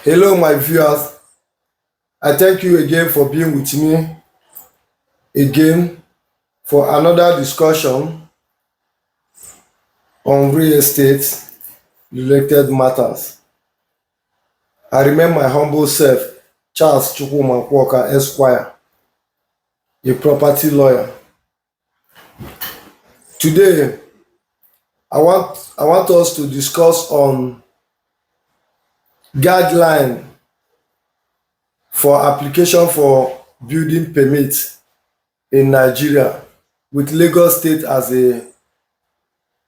Hello, my viewers. I thank you again for being with me again for another discussion on real estate related matters. I remain my humble self, Charles Chukwuma Walker, Esquire, a property lawyer. Today, I want us to discuss on guideline for application for building permit in Nigeria with Lagos State as a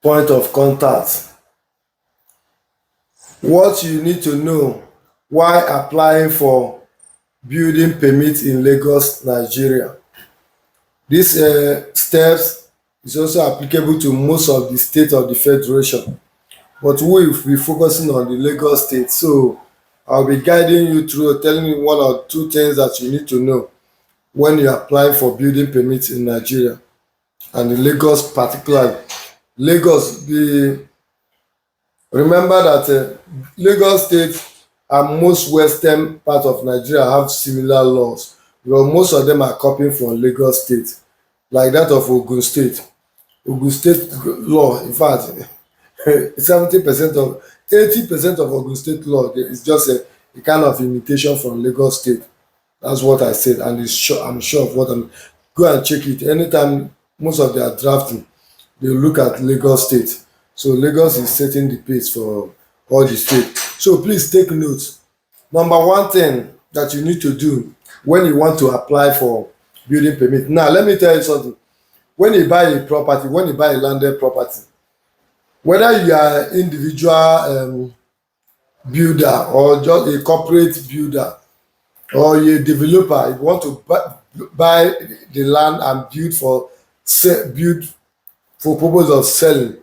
point of contact. What you need to know while applying for building permit in Lagos, Nigeria. These steps is also applicable to most of the state of the federation, but we will be focusing on the Lagos state. So I'll be guiding you through, telling you one or two things that you need to know when you apply for building permits in Nigeria and the Lagos particularly. Lagos, remember that Lagos state and most western part of Nigeria have similar laws, because most of them are copying from Lagos state, like that of Ogun state. Ogun state law, in fact, 70% of 80% of Ogun state law is just a kind of imitation from Lagos state. That's what I said, and I'm sure of what I'm. Go and check it. Anytime most of their drafting, they look at Lagos state. So Lagos is setting the pace for all the state. So please take note. Number one thing that you need to do when you want to apply for building permit. Now, let me tell you something. When you buy a property, when you buy a landed property, whether you are individual builder or just a corporate builder or you're a developer, you want to buy the land and build for purpose of selling,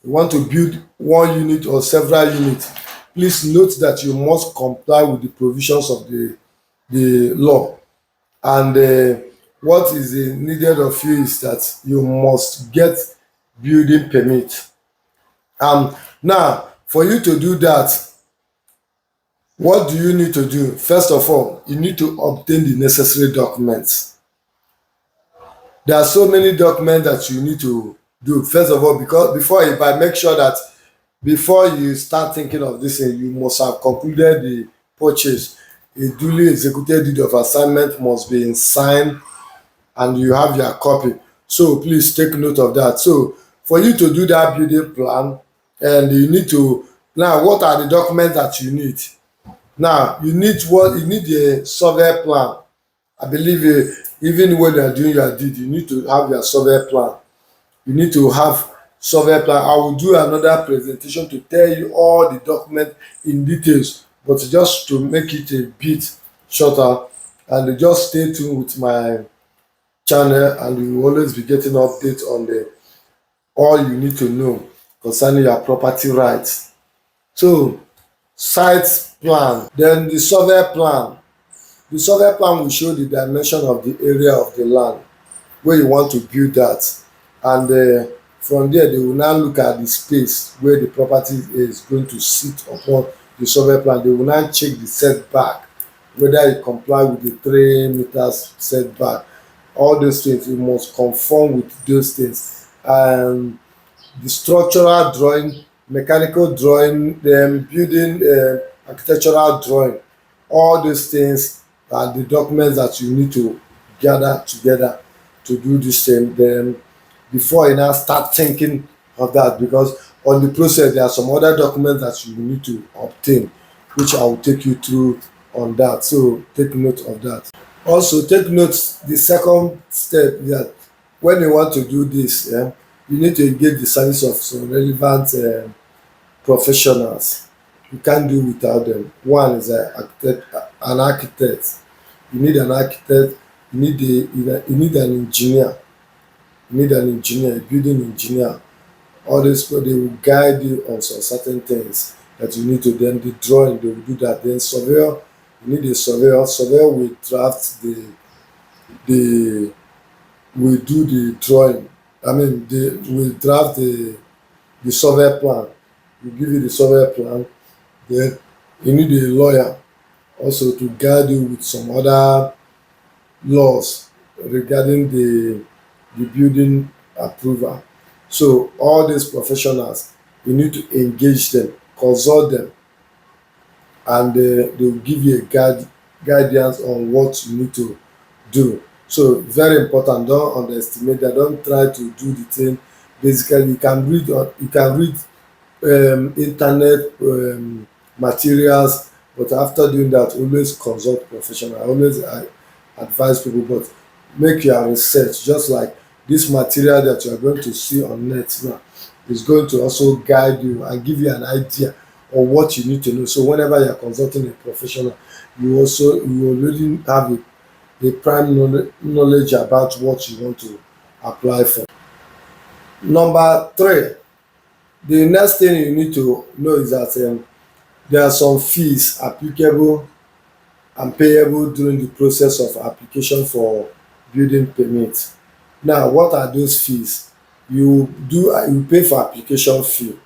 you want to build one unit or several units, please note that you must comply with the provisions of the law. And what is needed of you is that you must get building permit. Now, for you to do that, what do you need to do? First of all, you need to obtain the necessary documents. There are so many documents that you need to do. First of all, because before you buy, make sure that before you start thinking of this thing, you must have concluded the purchase. A duly executed deed of assignment must be signed and you have your copy. So please take note of that. So for you to do that building plan, and you need to, now what are the documents that you need? Now you need a survey plan. I believe even when you are doing your deed, you need to have your survey plan. You need to have survey plan. I will do another presentation to tell you all the documents in details, but just to make it a bit shorter, and just stay tuned with my channel, and you will always be getting updates on all you need to know concerning your property rights. So site plan, then the survey plan. The survey plan will show the dimension of the area of the land where you want to build that, and from there they will now look at the space where the property is going to sit upon the survey plan. They will now check the setback, whether it comply with the 3 meters setback. All those things, you must conform with those things. And the structural drawing, mechanical drawing, then building architectural drawing, all those things are the documents that you need to gather together to do this thing. Then before you now start thinking of that, because on the process there are some other documents that you need to obtain, which I will take you through on that. So take note of that. Also take note the second step, that when you want to do this, you need to engage the service of some relevant professionals. You can't do without them. One is an architect. You need an architect. You need an engineer. You need an engineer, a building engineer. All these people, they will guide you on some certain things that you need to. Then the drawing, they will do that. Then surveyor, you need a surveyor. Surveyor will draft will do the drawing. I mean, they will draft the survey plan. We give you the survey plan. Then you need a lawyer. also to guide you with some other laws regarding the building approval. So all these professionals, you need to engage them, consult them, and they will give you a guidance on what you need to do. So very important, don't underestimate that, don't try to do the thing. Basically you can read internet materials, but after doing that always consult professional. I always advise people, but make your research. Just like this material that you are going to see on net now is going to also guide you and give you an idea of what you need to know. So whenever you are consulting a professional, you already have a prime knowledge about what you want to apply for. Number three, the next thing you need to know is that there are some fees applicable and payable during the process of application for building permit. Now, what are those fees? You pay for application fee,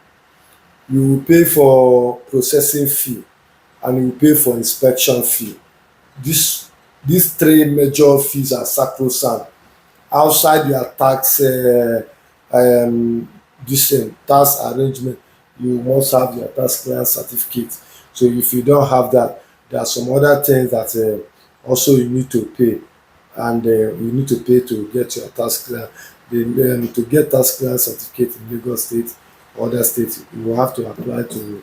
you will pay for processing fee, and you will pay for inspection fee. This these three major fees are sacrosanct. Outside your tax this tax arrangement, you must have your tax clearance certificate. So if you don't have that, there are some other things that also you need to pay, and you need to pay to get your tax clear. To get tax clearance certificate in Lagos State or other states, you will have to apply to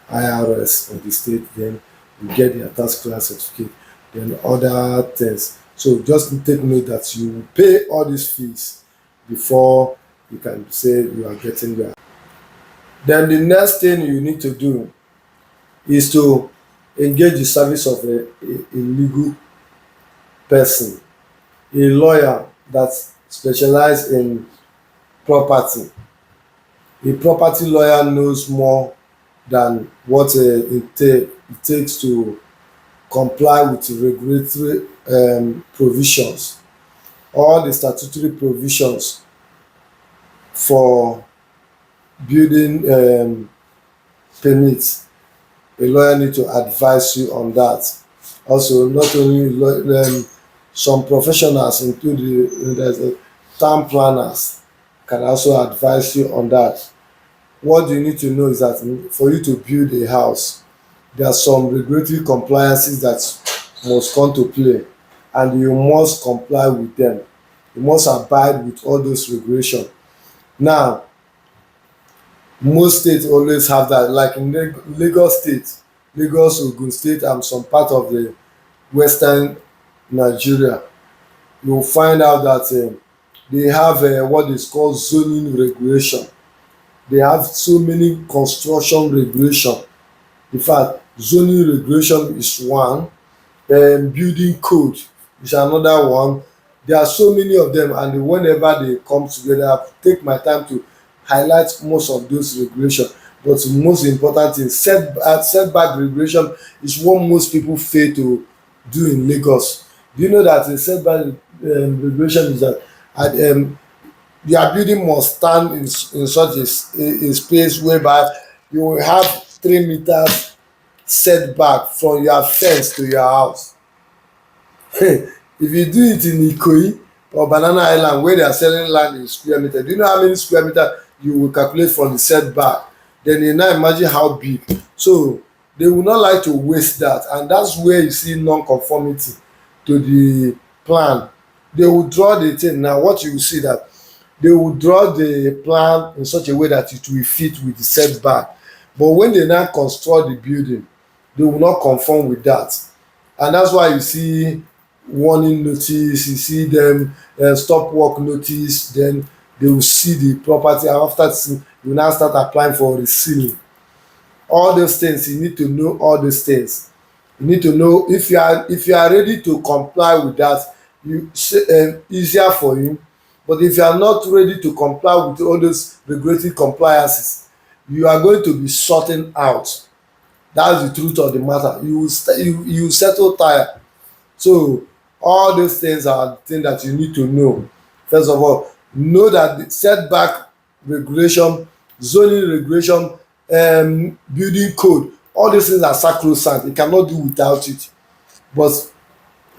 IRS of the state, then you get your tax clearance certificate, then other things. So just take note that you will pay all these fees before you can say you are getting there. Then the next thing you need to do is to engage the service of a legal person, a lawyer that specialize in property. A property lawyer knows more than what it takes to comply with regulatory provisions, all the statutory provisions for building permits. A lawyer need to advise you on that. Also, not only some professionals, including there's town planners, can also advise you on that. What you need to know is that for you to build a house, there are some regulatory compliances that must come to play, and you must comply with them. You must abide with all those regulations. Now, most states always have that, like in Lagos State, Lagos, Ogun State, and some part of the western Nigeria, you will find out that they have what is called zoning regulation. They have so many construction regulation. In fact, zoning regulation is one, building code is another one. There are so many of them, and whenever they come together, I take my time to highlight most of those regulations. But the most important thing, setback regulation is what most people fail to do in Lagos. Do you know that the setback regulation is that their building must stand in such a space whereby you will have 3 meters setback from your fence to your house. If you do it in Ikoyi or Banana Island where they are selling land in square meter, do you know how many square meter you will calculate from the setback? Then you now imagine how big. So they will not like to waste that, and that's where you see non-conformity to the plan. They will draw the thing. Now what you will see that they will draw the plan in such a way that it will fit with the setback, but when they now construct the building, they will not conform with that. And that's why you see warning notice, you see them stop work notice, then they will see the property, and after you now start applying for resealing. All those things, you need to know all those things. You need to know if you are ready to comply with that, easier for you. But if you are not ready to comply with all those regulatory compliances, you are going to be sorting out. That's the truth of the matter. You will settle tire. So all those things are things that you need to know. First of all, know that the setback regulation, zoning regulation, building code, all these things are sacrosanct. You cannot do without it. But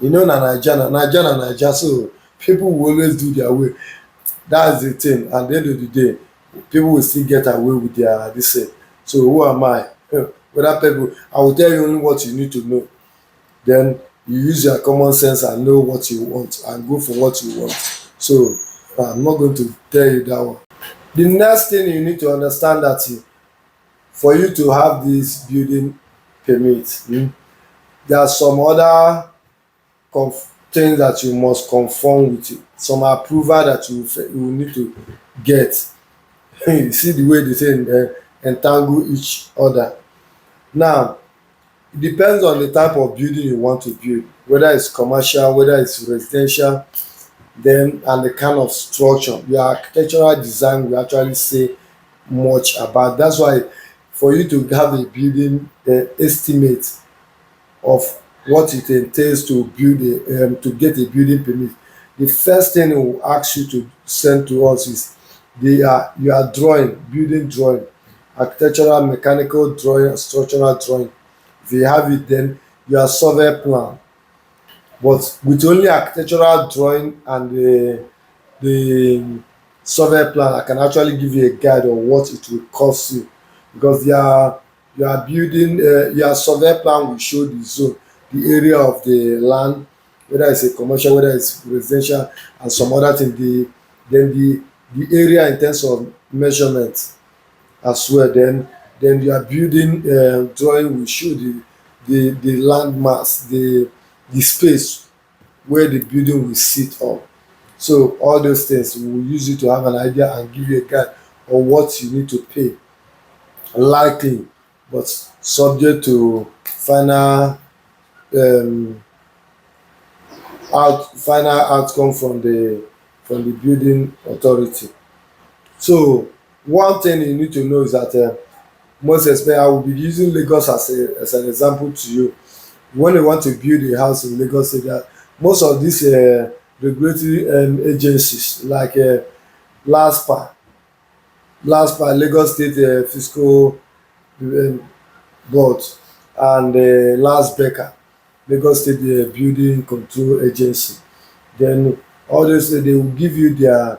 na naija, so people will always do their way. That's the thing. At the end of the day, people will still get away with their this thing. So who am I? Whether people, I will tell you only what you need to know. Then you use your common sense and know what you want and go for what you want. So I'm not going to tell you that one. The next thing you need to understand that for you to have this building permit, there are some other things that you must conform with, some approval that you will need to get. You see the way they say entangle each other. Now, it depends on the type of building you want to build, whether it's commercial, whether it's residential, then and the kind of structure. Your architectural design will actually say much about. That's why for you to have a building estimate of what it entails to build to get a building permit, the first thing it will ask you to send to us is your drawing, building drawing, architectural, mechanical drawing, structural drawing. If you have it, then your survey plan. But with only architectural drawing and the survey plan, I can actually give you a guide on what it will cost you, because your building your survey plan will show the zone, the area of the land, whether it's a commercial, whether it's residential, and some other thing. The area in terms of measurement as well. Then your building drawing will show the land mass, the space where the building will sit on. So all those things we will use it to have an idea and give you a guide on what you need to pay, likely, but subject to um, final outcome from the building authority. So one thing you need to know is that most especially I will be using Lagos as an example to you. When you want to build a house in Lagos State, most of these regulatory agencies like LASPA, Lagos State Fiscal um, Board, and LASBECA, Lagos State Building Control Agency, then all those they will give you their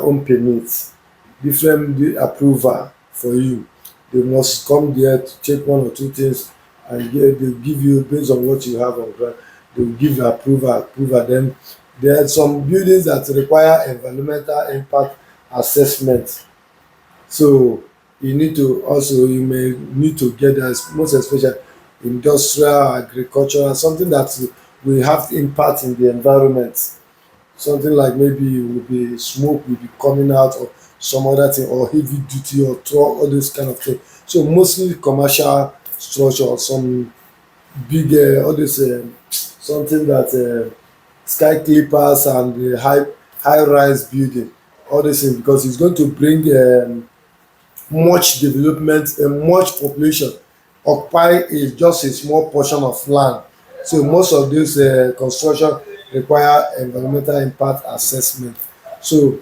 own permits, different approval for you. They must come there to check one or two things, and they give you based on what you have on ground. They will give you approval. Then there are some buildings that require environmental impact assessment. So you may need to get that, most especially industrial, agricultural, something that will have impact in the environment. Something like maybe it will be smoke will be coming out, or some other thing, or heavy duty, or truck, all those kind of thing. So mostly commercial structure, or some big all this something that sky clippers and the high rise building, all this thing, because it's going to bring much development and much population occupy just a small portion of land. So most of these construction require environmental impact assessment. So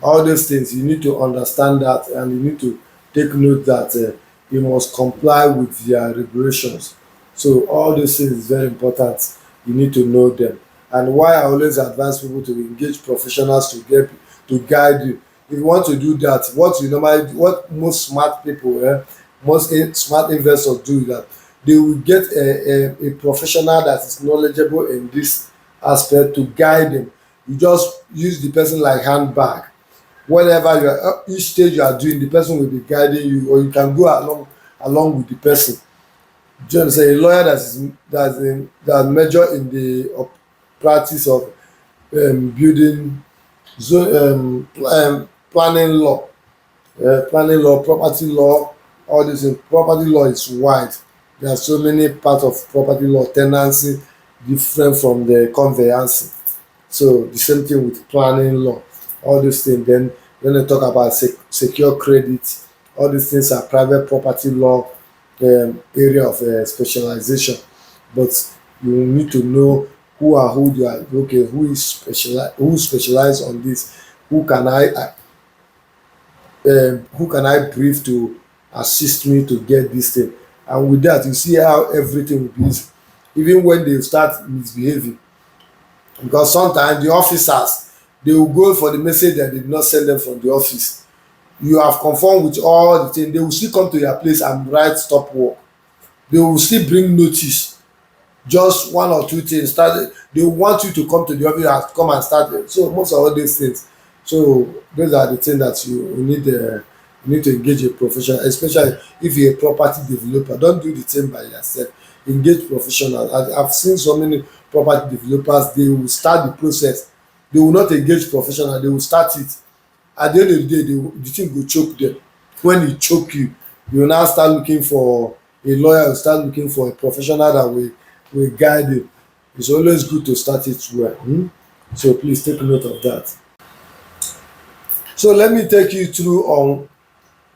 all those things you need to understand that, and you need to take note that you must comply with their regulations. So all those things is very important. You need to know them. And why I always advise people to engage professionals to guide you. If you want to do that, what most smart people, most smart investors do is that they will get a professional that is knowledgeable in this aspect to guide them. You just use the person like handbag. Whatever you are, each stage you are doing, the person will be guiding you, or you can go along with the person. Do you understand? A lawyer that major in the practice of building, planning law, property law, all this in property law is wide. There are so many parts of property law, tenancy different from the conveyancing. So the same thing with planning law, all these things. Then when they talk about secure credit, all these things are private property law area of specialization. But you need to know who you are. Okay, who specialize on this? Who can I brief to assist me to get this thing? And with that, you see how everything will be easy. even when they start misbehaving, because sometimes the officers, they will go for the message that did not send them from the office. You have conformed with all the things, they will still come to your place and write stop work. They will still bring notice, just one or two things start, they want you to come to the office and come and start it. So most of all these things, so those are the things that you need, you need to engage a professional, especially if you're a property developer. Don't do the thing by yourself, engage professional. I've seen so many property developers, they will start the process, they will not engage professional, they will start it. At the end of the day, the thing go choke them. When e choke you, you now start looking for a lawyer, you start looking for a professional that will guide you. It's always good to start it well. So please take note of that. So let me take you through on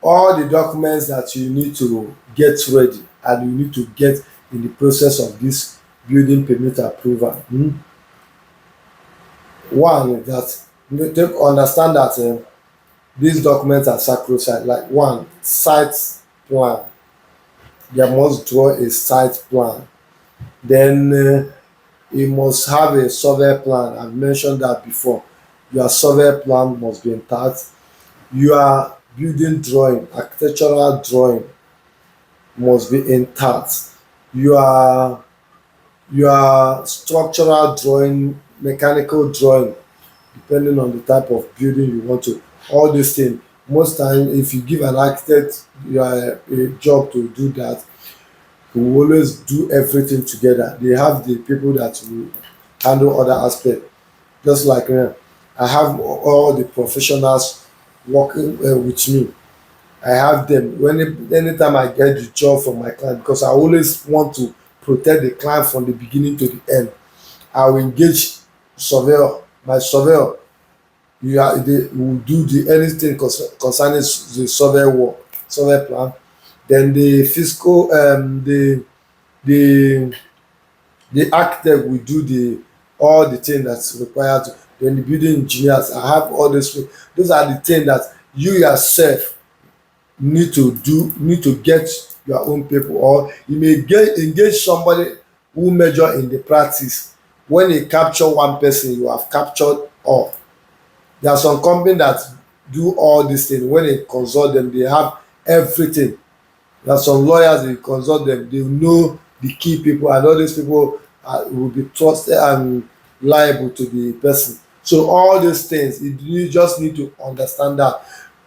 all the documents that you need to get ready and you need to get in the process of this building permit approval. One is that you need to understand that these documents are sacrosanct. Like one, site plan. There must draw a site plan. Then you must have a survey plan. I've mentioned that before. Your survey plan must be intact. Your building drawing, architectural drawing must be intact. Your structural drawing, mechanical drawing, depending on the type of building you want to, all these things. Most time if you give an architect a job to do that, we will always do everything together. They have the people that will handle other aspects. Just like I have all the professionals working with me. I have them anytime I get the job from my client, because I always want to protect the client from the beginning to the end. I will engage surveyor. My surveyor, they will do the anything concerning the survey work, survey plan. Then the fiscal, the the architect will do the all the thing that's required to. Then the building engineers, I have all this. Those are the things that you yourself need to do, need to get your own people, or you may get engage somebody who measure in the practice. When you capture one person, you have captured all. There are some company that do all these things. When you consult them, they have everything. There are some lawyers, they consult them, they know the key people, and all these people will be trusted and liable to the person. So all these things, you just need to understand that.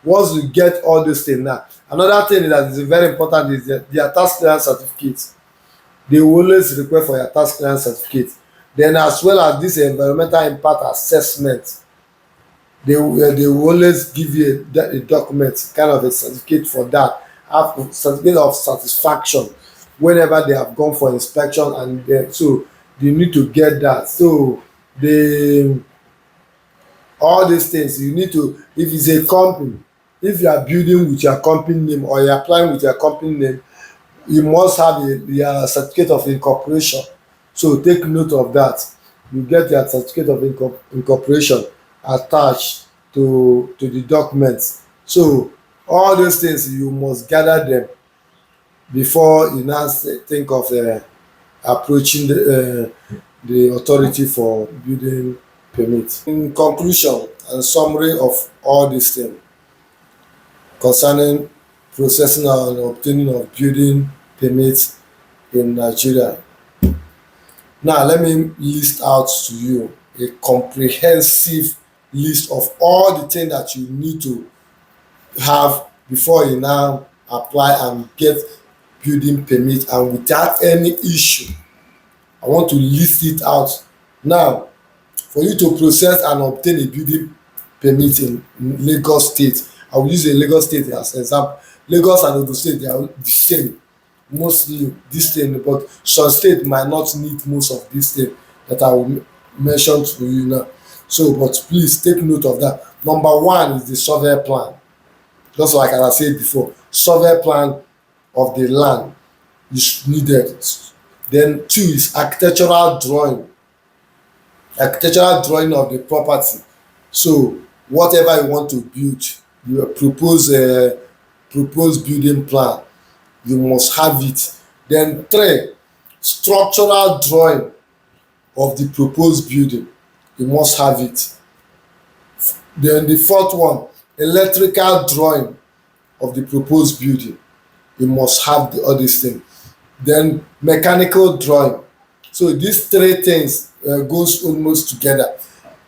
Once you get all these things now, another thing that is very important is their tax clearance certificate. They will always request for your tax clearance certificate. Then as well as this environmental impact assessment, they will always give you a document, kind of a certificate for that, have certificate of satisfaction whenever they have gone for inspection, and so they need to get that. So the all these things you need to, if it's a company, if you are building with your company name or you are applying with your company name, you must have your certificate of incorporation. So take note of that. You get your certificate of incorporation attached to the documents. So all those things you must gather them before you now think of approaching the authority for building permit. In conclusion and summary of all these things concerning processing and obtaining of building permits in Nigeria. Now let me list out to you a comprehensive list of all the things that you need to have before you now apply and get building permit, and without any issue. I want to list it out. Now, for you to process and obtain a building permit in Lagos State, I will use a Lagos State as example. Lagos and Ogun State, they are the same, mostly this thing, but some state might not need most of this thing that I will mention to you now. So, but please take note of that. Number one is the survey plan. Just like I said before, survey plan of the land is needed. Then two is architectural drawing of the property. So whatever you want to build, you propose building plan, you must have it. Then three, structural drawing of the proposed building, you must have it. Then the fourth one, electrical drawing of the proposed building, you must have all these things. Then mechanical drawing. So these three things goes almost together: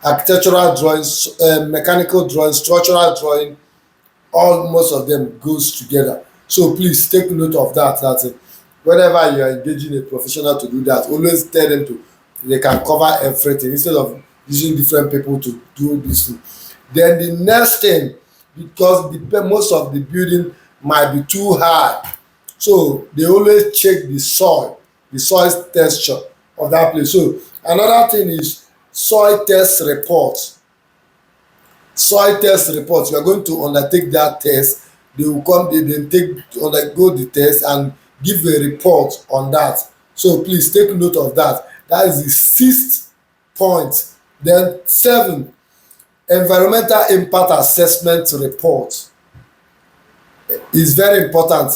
architectural drawings, mechanical drawing, structural drawing. All most of them goes together. So please take note of that. That whenever you are engaging a professional to do that, always tell them to, they can cover everything instead of using different people to do this thing. Then the next thing, because most of the building might be too high, so they always check the soil texture of that place. So another thing is soil test report. Soil test report, you are going to undertake that test. They will come, they then undergo the test and give a report on that. So please take note of that. That is the sixth point. Then seven, environmental impact assessment report is very important,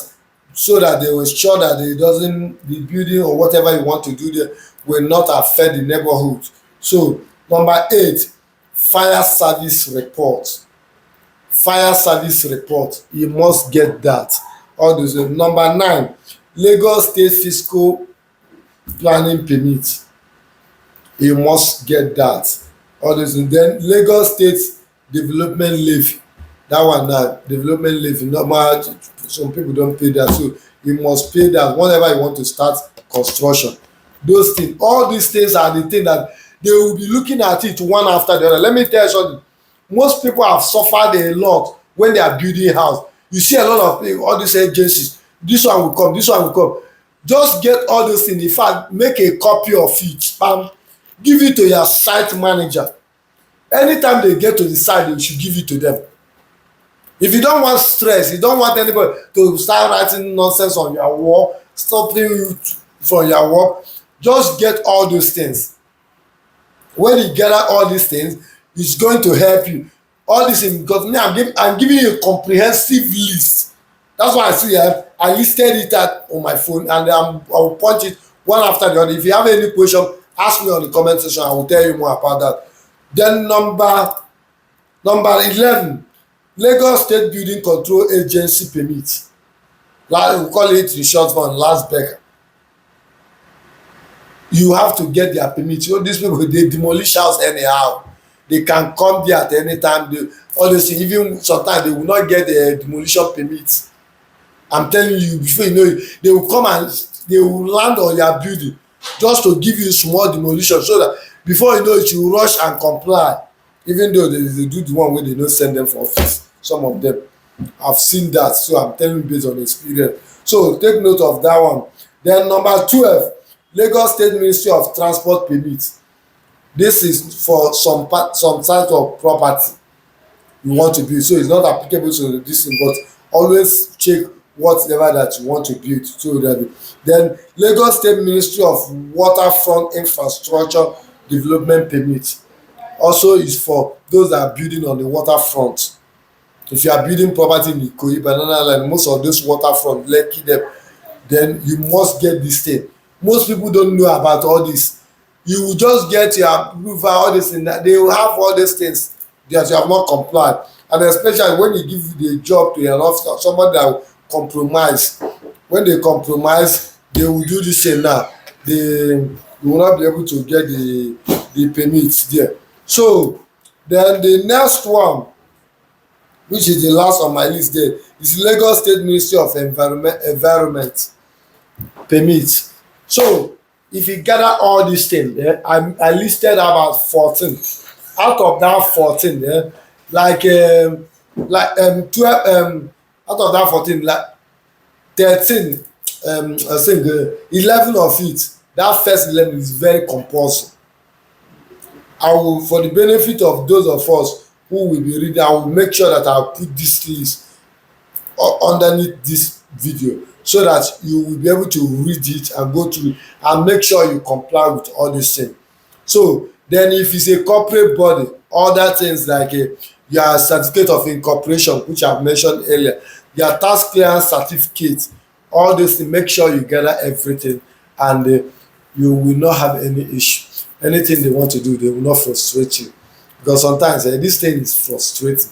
so that they will ensure that the building or whatever you want to do there will not affect the neighborhood. So number eight, fire service report. Fire service report, you must get that. All those. Number nine, Lagos State fiscal planning permit, you must get that. All those. Then Lagos State development levy, that one na development levy, normal, some people don pay that, so you must pay that whenever you want to start construction. Those things, all these things are the thing that they will be looking at it one after the other. Let me tell you something, most people have suffered a lot when they are building house. You see a lot of people, all these agencies, this one will come, this one will come. Just get all those things. In fact, make a copy of it and give it to your site manager. Anytime they get to the site, you should give it to them. If you don't want stress, you don't want anybody to start writing nonsense on your wall, stopping you from your work, just get all those things. When you gather all these things, it's going to help you. All these things, because me, I'm giving you a comprehensive list. That's why I see here, I listed it on my phone, and I'll punch it one after the other. If you have any question, ask me on the comment section. I will tell you more about that. Then number 11, Lagos State Building Control Agency permit. Like we call it in short form, last beggar. You have to get their permit. You know, these people, they demolish house anyhow. They can come there at any time. All those things, even sometimes they will not get the demolition permit. I'm telling you, before you know it, they will come and they will land on your building just to give you small demolition, so that before you know it, you rush and comply, even though they do the one wey they no send them for office. Some of them, I've seen that, so I'm telling you based on experience. So take note of that one. Then number 12, Lagos State Ministry of Transport permit. This is for some type of property you want to build, so it's not applicable to this thing, but always check whatever that you want to build. So that then Lagos State Ministry of Waterfront Infrastructure Development permit also is for those that are building on the waterfront. If you are building property in Ikoyi, Banana Line, most of those waterfront, Lekki them, then you must get this thing. Most people don't know about all this. You will just get your approval, all this thing, that they will have all these things that you have not complied. And especially when you give the job to an officer, somebody that will compromise. When they compromise, they will do this thing now. You will not be able to get the permits there. So then the next one, which is the last on my list there, is Lagos State Ministry of Environment permit. So if you gather all these things, I listed about 14. Out of that 14, 12, out of that 14, like 13, I think 11 of it, that first 11 is very compulsory. I will, for the benefit of those of us who will be reading, I will make sure that I will put this list underneath this video, so that you will be able to read it and go through and make sure you comply with all these things. So then if it's a corporate body, other things like your certificate of incorporation, which I've mentioned earlier, your tax clearance certificate, all these things, make sure you gather everything and you will not have any issue. Anything they want to do, they will not frustrate you, because sometimes this thing is frustrating.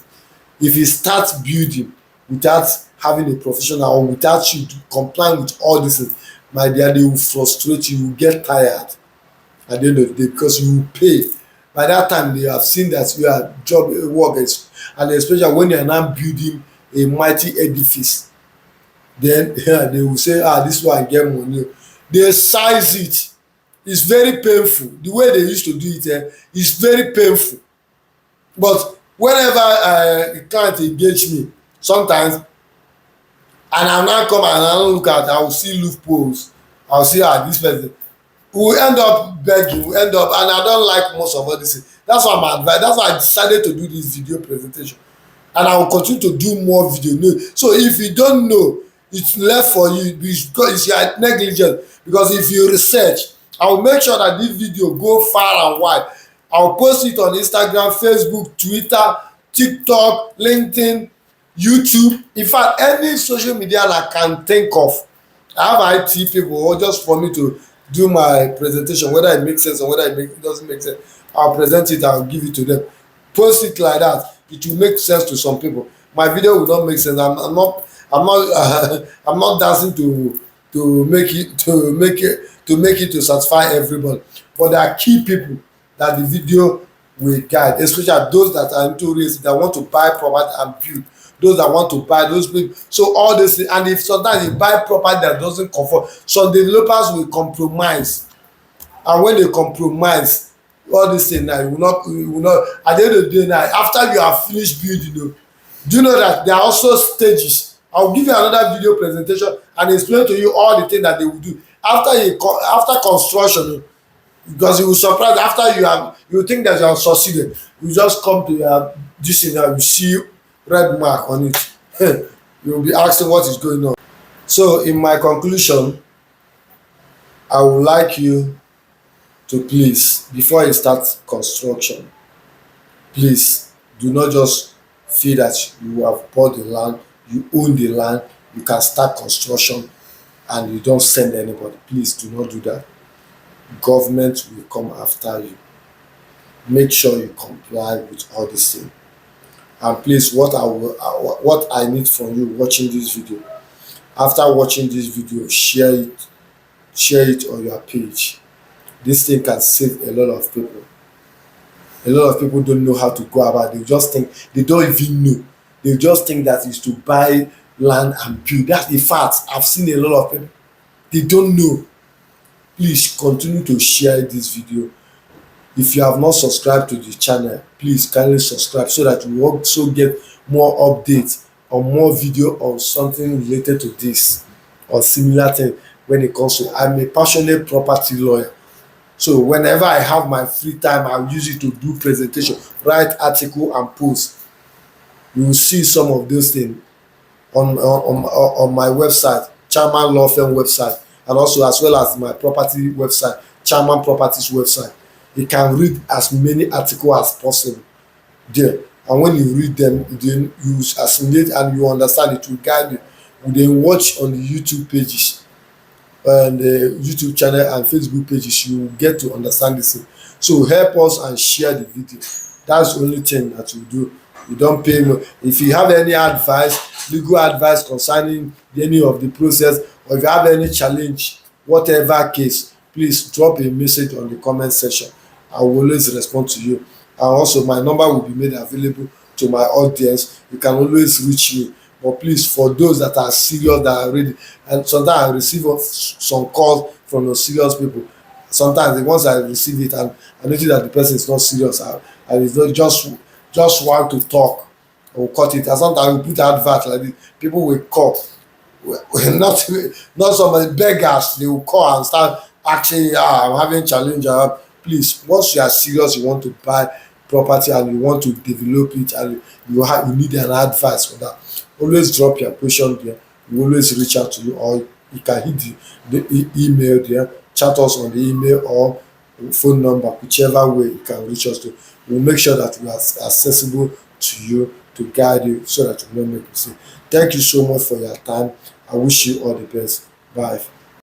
If you start building without having a professional, or without you complying with all these things, my dear, they will frustrate you. You will get tired at the end of the day, because you will pay. By that time they have seen that your job work is, and especially when you are now building a mighty edifice, then they will say, this one get money. They size it. It's very painful. The way they used to do it is very painful. But whenever a client engage me sometimes, and I now come and I look at, I will see loopholes. I will see this person, we will end up begging, we end up, and I don't like most of all this thing. That's why I'm advice. That's why I decided to do this video presentation, and I will continue to do more video. So if you don't know, it's left for you, because you are negligent. Because if you research, I will make sure that this video go far and wide. I will post it on Instagram, Facebook, Twitter, TikTok, LinkedIn, YouTube. In fact, any social media that I can think of. I have IT people, or just for me to do my presentation, whether it makes sense or whether it doesn't make sense. I'll present it, I'll give it to them. Post it like that, it will make sense to some people. My video will not make sense. I'm not dancing to make it to satisfy everybody. But there are key people that the video will guide, especially those that are into real estate, that want to buy property and build, those that want to buy, those people. So all this, and if sometimes you buy property that doesn't conform, some developers will compromise, and when they compromise, all this thing now, you will not, at the end of the day now, after you have finished building, do you know that there are also stages? I will give you another video presentation and explain to you all the things that they will do after construction. Because you will surprise, after you think that you have succeeded, you just come to this thing and you see red mark on it. You will be asking what is going on. So in my conclusion, I would like you to please, before you start construction, please do not just feel that you have bought the land, you own the land, you can start construction and you don't send anybody. Please do not do that. Government will come after you. Make sure you comply with all these things. And please, what I need from you watching this video, after watching this video, share it on your page. This thing can save a lot of people. A lot of people don't know how to go about it. They just think, they don't even know. They just think that is to buy land and build. That's the fact. I've seen a lot of people. They don't know. Please continue to share this video. If you have not subscribed to the channel, please kindly subscribe, so that you will also get more updates or more video on something related to this or similar thing. When it comes to, I'm a passionate property lawyer, so whenever I have my free time, I'll use it to do presentation, write article and post. You will see some of those things on my website, Chairman Law Firm website, and also as well as my property website, Chairman Properties website. You can read as many articles as possible there, and when you read them, then you assimilate and you understand, it will guide you. You then watch on the YouTube pages and the YouTube channel and Facebook pages, you will get to understand this thing. So help us and share the video. That's the only thing that you do. You don't pay more. If you have any advice, legal advice concerning any of the process, or if you have any challenge, whatever case, please drop a message on the comment section. I will always respond to you. And also my number will be made available to my audience. You can always reach me. But please, for those that are serious, that are ready, and sometimes I receive some calls from those serious people. Sometimes once I receive it and I notice that the person is not serious, and it's not just want to talk, I will cut it. And sometimes I will put advert like this. People will call. not some beggars. They will call and start asking, I'm having challenge. Please, once you are serious, you want to buy property and you want to develop it, and you need an advice for that, always drop your question there. We always reach out to you, or you can hit the email there, chat us on the email or phone number, whichever way you can reach us to. We'll make sure that we are accessible to you, to guide you, so that you don't make mistake. Thank you so much for your time. I wish you all the best. Bye.